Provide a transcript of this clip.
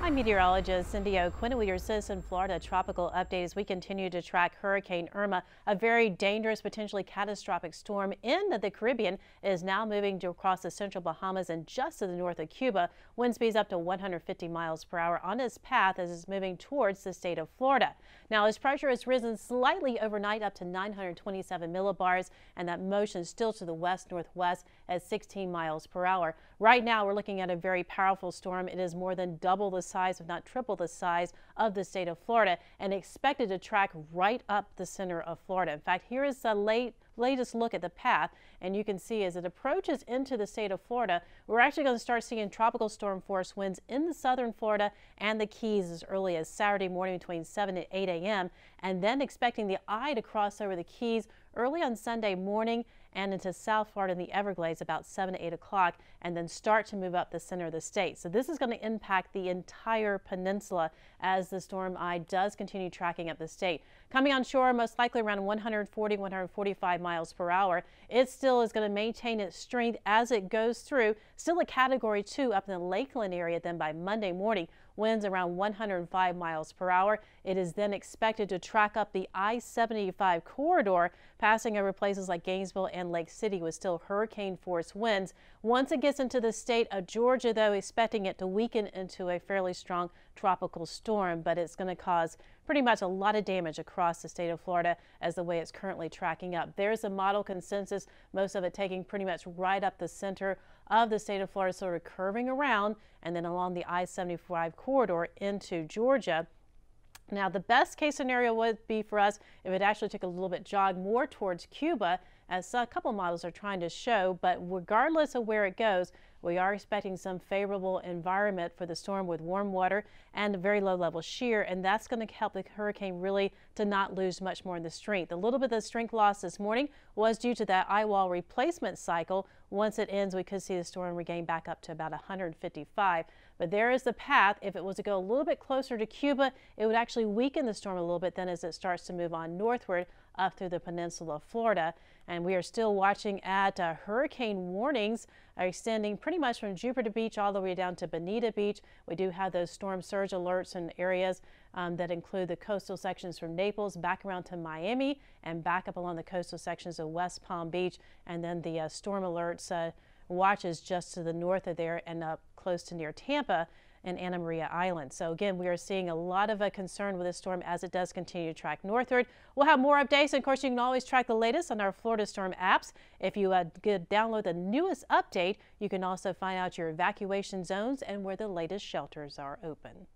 I'm meteorologist Cindy O'Quinn with your Citizen Florida tropical update as we continue to track Hurricane Irma. A very dangerous, potentially catastrophic storm in the Caribbean is now moving across the central Bahamas and just to the north of Cuba. Wind speeds up to 150 miles per hour on its path as it's moving towards the state of Florida. Now, its pressure has risen slightly overnight up to 927 millibars, and that motion is still to the west-northwest at 16 miles per hour. Right now, we're looking at a very powerful storm. It is more than double the size, if not triple the size, of the state of Florida and expected to track right up the center of Florida. In fact, here is the latest look at the path, and you can see as it approaches into the state of Florida, we're actually going to start seeing tropical storm force winds in the southern Florida and the Keys as early as Saturday morning between 7 and 8 a.m. and then expecting the eye to cross over the Keys early on Sunday morning and into South Florida and the Everglades about 7 to 8 o'clock, and then start to move up the center of the state. So this is going to impact the entire peninsula as the storm eye does continue tracking up the state. Coming on shore most likely around 140, 145 miles per hour. It still is going to maintain its strength as it goes through. Still a Category 2 up in the Lakeland area. Then by Monday morning, winds around 105 miles per hour. It is then expected to track up the I-75 corridor, passing over places like Gainesville and Lake City with still hurricane force winds. Once it gets into the state of Georgia, though, expecting it to weaken into a fairly strong tropical storm, but it's going to cause pretty much a lot of damage across the state of Florida as the way it's currently tracking up. There's a model consensus, most of it taking pretty much right up the center of the state of Florida, sort of curving around and then along the I-75 corridor into Georgia. Now, the best case scenario would be for us if it actually took a little bit jog more towards Cuba, as a couple models are trying to show. But regardless of where it goes, we are expecting some favorable environment for the storm with warm water and a very low level shear, and that's going to help the hurricane really to not lose much more in the strength. A little bit of the strength loss this morning was due to that eye wall replacement cycle. Once it ends, we could see the storm regain back up to about 155. But there is the path. If it was to go a little bit closer to Cuba, it would actually weaken the storm a little bit then as it starts to move on northward up through the peninsula of Florida. And we are still watching at hurricane warnings extending pretty much from Jupiter Beach all the way down to Bonita Beach. We do have those storm surge alerts in areas that include the coastal sections from Naples back around to Miami and back up along the coastal sections of West Palm Beach, and then the storm alerts watches just to the north of there and up close to near Tampa and Anna Maria Island. So again, we are seeing a lot of concern with this storm as it does continue to track northward. We'll have more updates, and of course you can always track the latest on our Florida Storm apps. If you download the newest update, you can also find out your evacuation zones and where the latest shelters are open.